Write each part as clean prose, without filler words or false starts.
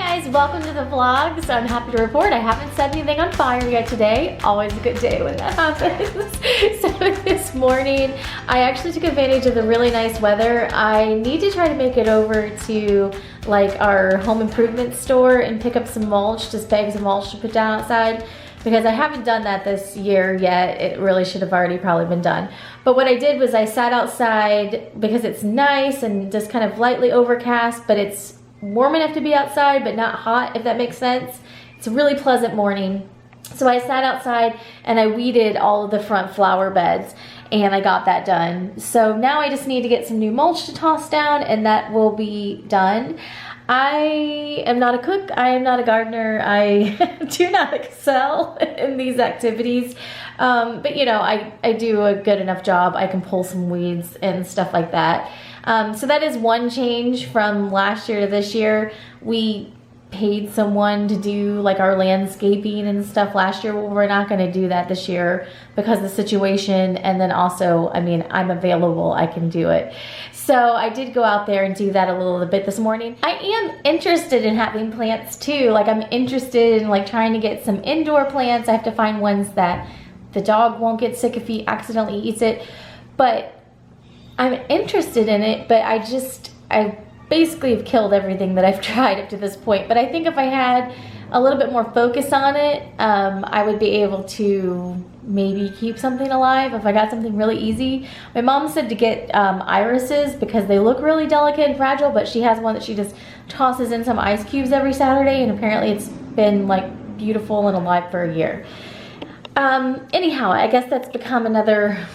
guys, welcome to the vlog. So I'm happy to report I haven't set anything on fire yet today. Always a good day when that happens. So this morning, I actually took advantage of the really nice weather. I need to try to make it over to like our home improvement store and pick up some mulch, just bags of mulch to put down outside, because I haven't done that this year yet. It really should have already probably been done. But what I did was I sat outside because it's nice and just kind of lightly overcast, but it's warm enough to be outside, but not hot, if that makes sense. It's a really pleasant morning. So I sat outside and I weeded all of the front flower beds, and I got that done. So now I just need to get some new mulch to toss down, and that will be done. I am not a cook, I am not a gardener, I do not excel in these activities, but you know, I do a good enough job. I can pull some weeds and stuff like that. So that is one change from last year to this year. We paid someone to do like our landscaping and stuff last year. Well, we're not going to do that this year because of the situation, and then also, I mean, I'm available, I can do it. So I did go out there and do that a little bit this morning. I am interested in having plants too. Like, I'm interested in like trying to get some indoor plants. I have to find ones that the dog won't get sick if he accidentally eats it. But I'm interested in it, but I basically have killed everything that I've tried up to this point. But I think if I had a little bit more focus on it, I would be able to maybe keep something alive if I got something really easy. My mom said to get irises because they look really delicate and fragile, but she has one that she just tosses in some ice cubes every Saturday, and apparently it's been like beautiful and alive for a year. Anyhow, I guess that's become another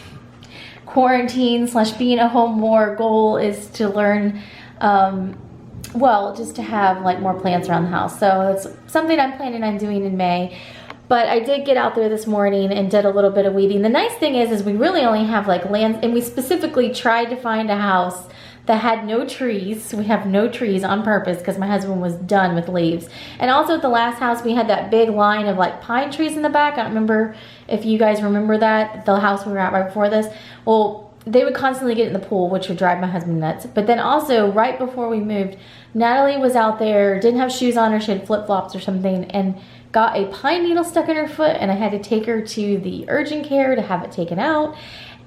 quarantine / being a home more goal, is to learn, well, just to have like more plants around the house. So it's something I'm planning on doing in May. But I did get out there this morning and did a little bit of weeding. The nice thing is we really only have like land, and we specifically tried to find a house that had no trees. We have no trees on purpose because my husband was done with leaves. And also at the last house, we had that big line of like pine trees in the back. I don't remember if you guys remember that, the house we were at right before this. Well, they would constantly get in the pool, which would drive my husband nuts. But then also, right before we moved, Natalie was out there, didn't have shoes on, or she had flip-flops or something, and got a pine needle stuck in her foot, and I had to take her to the urgent care to have it taken out.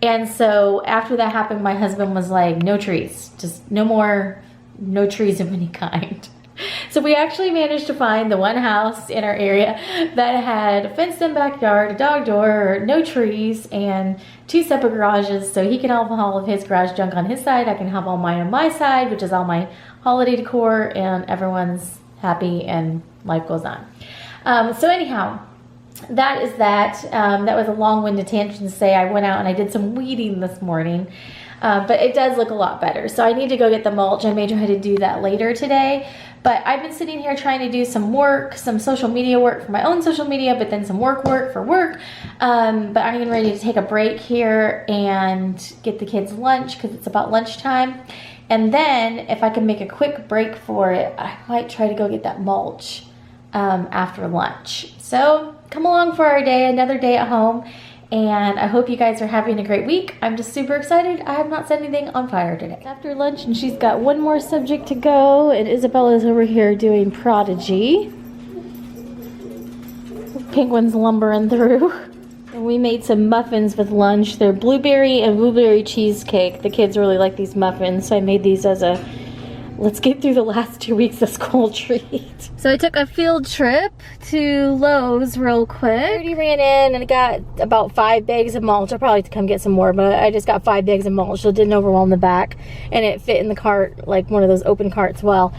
And so after that happened, my husband was like, no trees, just no more, no trees of any kind. So we actually managed to find the one house in our area that had a fenced-in backyard, a dog door, no trees, and 2 separate garages. So he can have all of his garage junk on his side, I can have all mine on my side, which is all my holiday decor, and everyone's happy and life goes on. So anyhow, that is that. That was a long-winded tangent to say I went out and I did some weeding this morning. But it does look a lot better. So I need to go get the mulch. I may try to do that later today. But I've been sitting here trying to do some work, some social media work for my own social media, but then some work for work. But I'm getting ready to take a break here and get the kids lunch because it's about lunchtime. And then if I can make a quick break for it, I might try to go get that mulch after lunch. So come along for our day, another day at home. And I hope you guys are having a great week. I'm just super excited. I have not set anything on fire today. After lunch, and she's got one more subject to go, and Isabella's over here doing Prodigy. Penguin's lumbering through. And we made some muffins with lunch. They're blueberry and blueberry cheesecake. The kids really like these muffins, so I made these as a let's get through the last 2 weeks of school treat. So I took a field trip to Lowe's real quick. I already ran in and got about 5 bags of mulch. I'll probably have to come get some more, but I just got 5 bags of mulch, so it didn't overwhelm the back, and it fit in the cart, like one of those open carts well.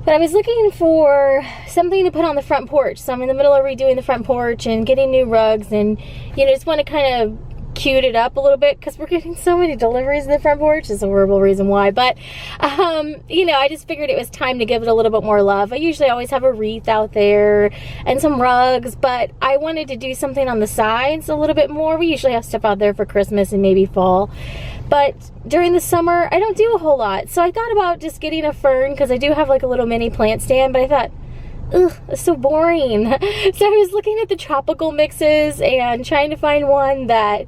But I was looking for something to put on the front porch. So I'm in the middle of redoing the front porch and getting new rugs, and you know, just want to kind of cute it up a little bit because we're getting so many deliveries in the front porch. It's a horrible reason why, but you know, I just figured it was time to give it a little bit more love. I usually always have a wreath out there and some rugs, but I wanted to do something on the sides a little bit more. We usually have stuff out there for Christmas and maybe fall, but during the summer I don't do a whole lot. So I thought about just getting a fern because I do have like a little mini plant stand, but I thought, ugh, it's so boring. So I was looking at the tropical mixes and trying to find one that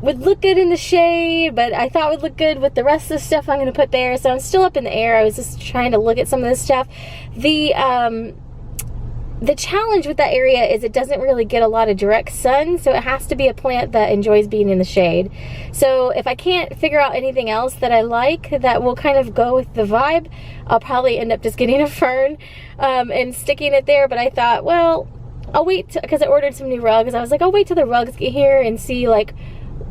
would look good in the shade, but I thought would look good with the rest of the stuff I'm going to put there. So I'm still up in the air. I was just trying to look at some of this stuff. The challenge with that area is it doesn't really get a lot of direct sun, so it has to be a plant that enjoys being in the shade. So if I can't figure out anything else that I like that will kind of go with the vibe, I'll probably end up just getting a fern and sticking it there. But I thought, well, I'll wait, because I ordered some new rugs. I was like, I'll wait till the rugs get here and see like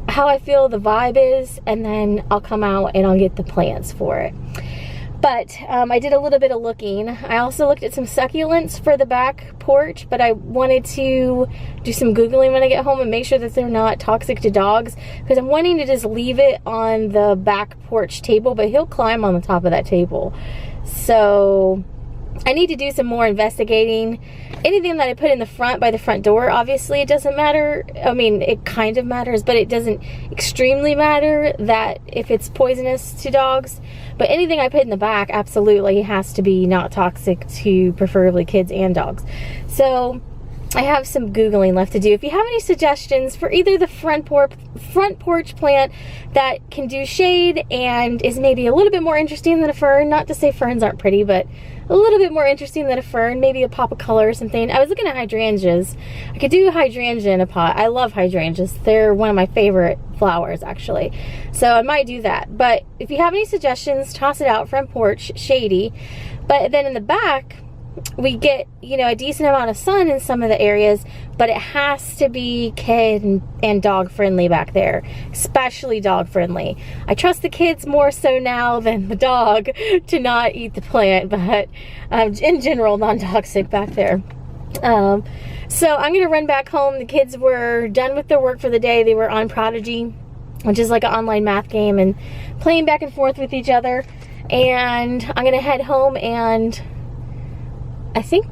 how I feel the vibe is, and then I'll come out and I'll get the plants for it. But I did a little bit of looking. I also looked at some succulents for the back porch, but I wanted to do some Googling when I get home and make sure that they're not toxic to dogs, because I'm wanting to just leave it on the back porch table, but he'll climb on the top of that table. So I need to do some more investigating. Anything that I put in the front by the front door, obviously it doesn't matter. I mean, it kind of matters, but it doesn't extremely matter that if it's poisonous to dogs. But anything I put in the back absolutely has to be not toxic to preferably kids and dogs. So I have some Googling left to do. If you have any suggestions for either the front porch plant that can do shade and is maybe a little bit more interesting than a fern, not to say ferns aren't pretty, but a little bit more interesting than a fern, maybe a pop of color or something. I was looking at hydrangeas. I could do hydrangea in a pot. I love hydrangeas. They're one of my favorite flowers, actually. So I might do that. But if you have any suggestions, toss it out. Front porch, shady. But then in the back, we get, you know, a decent amount of sun in some of the areas, but it has to be kid and dog friendly back there, especially dog friendly. I trust the kids more so now than the dog to not eat the plant, but in general, non-toxic back there. So I'm gonna run back home. The kids were done with their work for the day. They were on Prodigy, which is like an online math game, and playing back and forth with each other. And I'm gonna head home and I think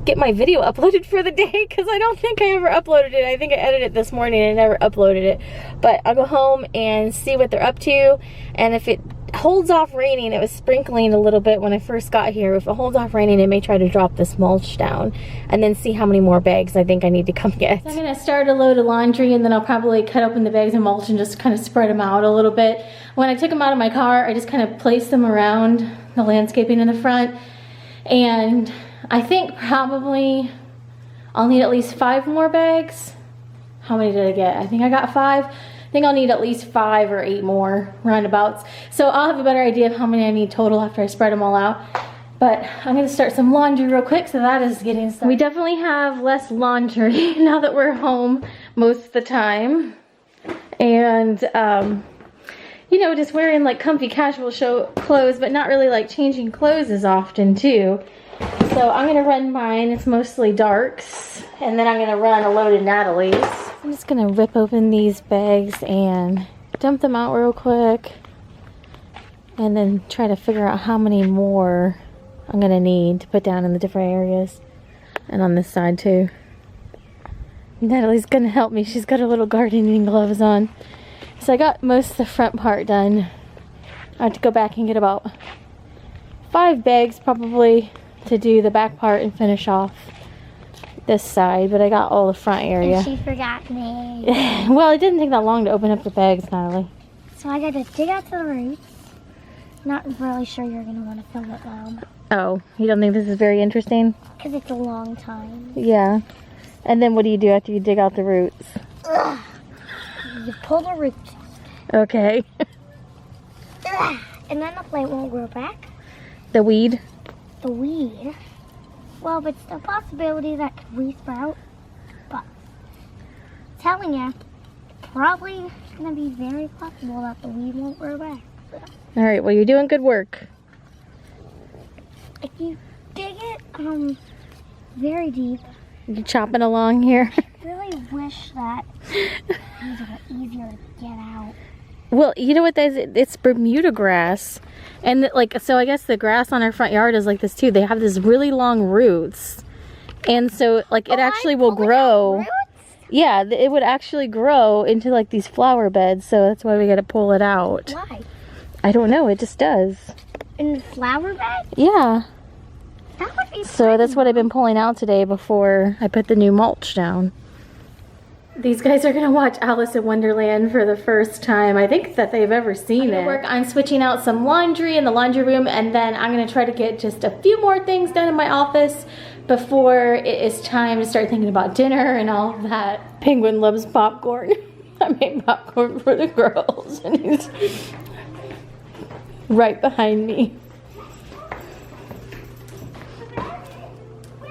get my video uploaded for the day, because I don't think I ever uploaded it. I think I edited it this morning and I never uploaded it. But I'll go home and see what they're up to, and if it holds off raining, it was sprinkling a little bit when I first got here. If it holds off raining, I may try to drop this mulch down and then see how many more bags I think I need to come get. So I'm gonna start a load of laundry, and then I'll probably cut open the bags of mulch and just kind of spread them out a little bit. When I took them out of my car, I just kind of placed them around the landscaping in the front, and I think probably I'll need at least 5 more bags. How many did I get? I think I got 5. I think I'll need at least 5 or 8 more roundabouts. So I'll have a better idea of how many I need total after I spread them all out. But I'm gonna start some laundry real quick, so that is getting started. We definitely have less laundry now that we're home most of the time. And you know, just wearing like comfy casual clothes, but not really like changing clothes as often too. So I'm gonna run mine. It's mostly darks, and then I'm gonna run a load of Natalie's. I'm just gonna rip open these bags and dump them out real quick, and then try to figure out how many more I'm gonna need to put down in the different areas, and on this side too. Natalie's gonna help me. She's got her little gardening gloves on. So I got most of the front part done. I have to go back and get about 5 bags probably to do the back part and finish off this side, but I got all the front area. And she forgot me. Well, it didn't take that long to open up the bags, Natalie. So I got to dig out the roots. Not really sure you're going to want to film it, Mom. Oh, you don't think this is very interesting? Because it's a long time. Yeah. And then what do you do after you dig out the roots? Ugh. You pull the roots. Okay. Ugh. And then the plant won't grow back. The weed? The weed. Well, but it's a possibility that could re-sprout. But telling you, probably going to be very possible that the weed won't grow back. So. All right. Well, you're doing good work. If you dig it very deep. You chopping along here? I really wish that it was a little easier to get out. Well, you know what that is? It's Bermuda grass. And like, so I guess the grass on our front yard is like this too. They have these really long roots. And so like it actually will grow. Yeah, it would actually grow into like these flower beds. So that's why we got to pull it out. Why? I don't know. It just does. In the flower bed? Yeah. That would be So that's what I've been pulling out today before I put the new mulch down. These guys are gonna watch Alice in Wonderland for the first time, I think, that they've ever seen it. Work on switching out some laundry in the laundry room, and then I'm gonna try to get just a few more things done in my office before it is time to start thinking about dinner and all of that. Penguin loves popcorn. I made popcorn for the girls, and he's right behind me.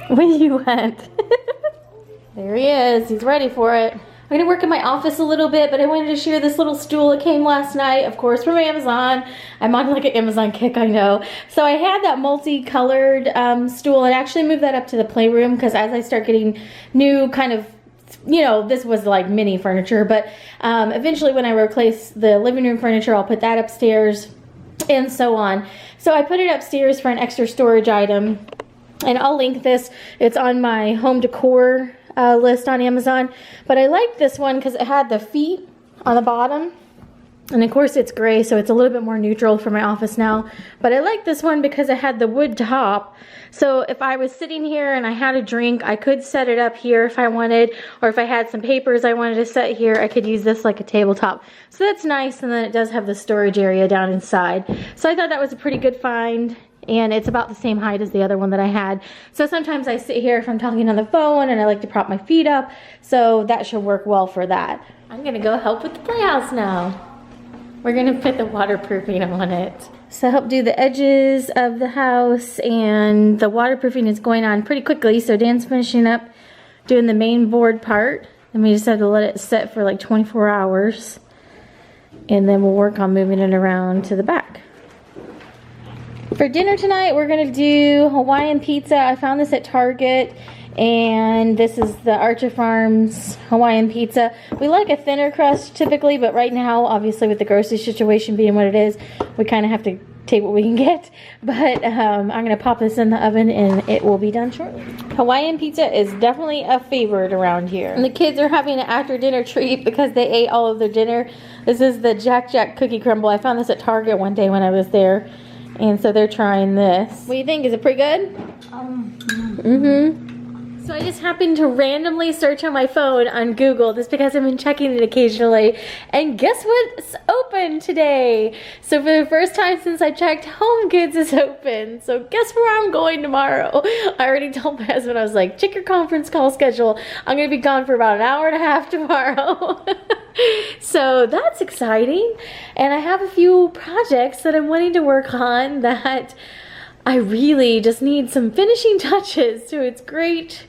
Where you went? There he is. He's ready for it. I'm gonna work in my office a little bit, but I wanted to share this little stool that came last night, of course, from Amazon. I'm on like an Amazon kick, I know. So I had that multicolored stool, and actually moved that up to the playroom because as I start getting new kind of, you know, this was like mini furniture, but eventually when I replace the living room furniture, I'll put that upstairs and so on. So I put it upstairs for an extra storage item, and I'll link this. It's on my home decor list on Amazon, but I like this one because it had the feet on the bottom, and of course it's gray, so it's a little bit more neutral for my office now, but I like this one because it had the wood top, so if I was sitting here and I had a drink, I could set it up here if I wanted, or if I had some papers I wanted to set here, I could use this like a tabletop. So that's nice, and then it does have the storage area down inside. So I thought that was a pretty good find. And it's about the same height as the other one that I had. So sometimes I sit here if I'm talking on the phone and I like to prop my feet up. So that should work well for that. I'm gonna go help with the playhouse now. We're gonna put the waterproofing on it. So help do the edges of the house, and the waterproofing is going on pretty quickly. So Dan's finishing up doing the main board part. And we just have to let it set for like 24 hours. And then we'll work on moving it around to the back. For dinner tonight, we're gonna do Hawaiian pizza. I found this at Target, and this is the Archer Farms Hawaiian pizza. We like a thinner crust typically, but right now, obviously with the grocery situation being what it is, we kind of have to take what we can get. But I'm gonna pop this in the oven and it will be done shortly. Hawaiian pizza is definitely a favorite around here. And the kids are having an after dinner treat because they ate all of their dinner. This is the Jack cookie crumble. I found this at Target one day when I was there. And so they're trying this. What do you think? Is it pretty good? So I just happened to randomly search on my phone on Google, just because I've been checking it occasionally. And guess what's open today? So for the first time since I checked, Home Goods is open. So guess where I'm going tomorrow? I already told my husband, I was like, check your conference call schedule. I'm gonna be gone for about an hour and a half tomorrow. So that's exciting. And I have a few projects that I'm wanting to work on that I really just need some finishing touches. So it's great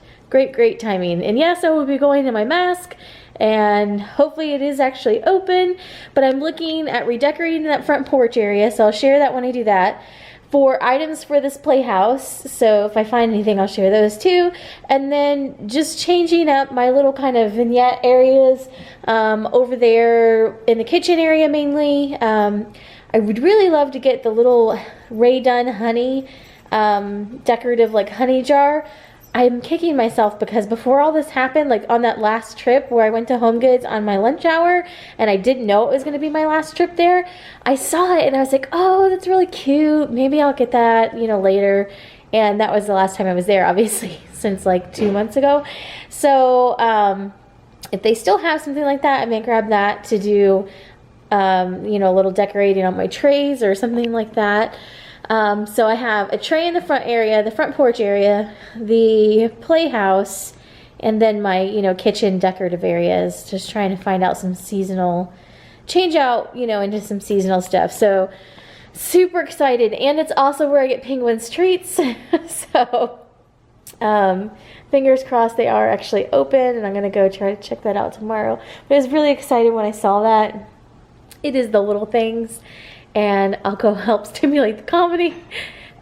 timing. And yes, I will be going to my mask, and hopefully it is actually open, but I'm looking at redecorating that front porch area, so I'll share that when I do that. For items for this playhouse, so if I find anything, I'll share those too. And then just changing up my little kind of vignette areas over there in the kitchen area mainly. I would really love to get the little Ray Dunn honey, decorative like honey jar. I'm kicking myself because before all this happened, like on that last trip where I went to Home Goods on my lunch hour, and I didn't know it was going to be my last trip there, I saw it and I was like, oh, that's really cute. Maybe I'll get that, you know, later. And that was the last time I was there, obviously, since like 2 months ago. So if they still have something like that, I may grab that to do, you know, a little decorating on my trays or something like that. So I have a tray in the front area, the front porch area, the playhouse, and then my, you know, kitchen decorative areas. Just trying to find out some seasonal, change out, you know, into some seasonal stuff. So super excited. And it's also where I get Penguin's treats. So fingers crossed they are actually open, and I'm going to go try to check that out tomorrow. But I was really excited when I saw that. It is the little things. And I'll go help stimulate the comedy.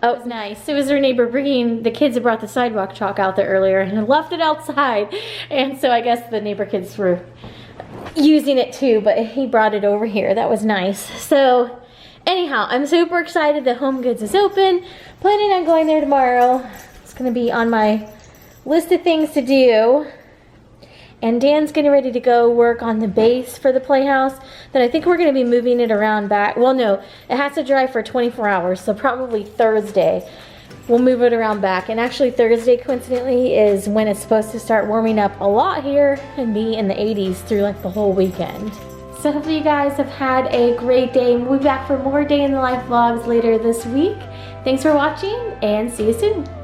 Oh, it was nice. It was her neighbor bringing, the kids had brought the sidewalk chalk out there earlier and left it outside. And so I guess the neighbor kids were using it too, but he brought it over here. That was nice. So anyhow, I'm super excited that Home Goods is open. Planning on going there tomorrow. It's gonna be on my list of things to do. And Dan's getting ready to go work on the base for the playhouse. Then I think we're going to be moving it around back. Well, no, it has to dry for 24 hours, so probably Thursday. we'll move it around back. And actually Thursday, coincidentally, is when it's supposed to start warming up a lot here and be in the 80s through like the whole weekend. So hopefully you guys have had a great day. We'll be back for more day in the life vlogs later this week. Thanks for watching and see you soon.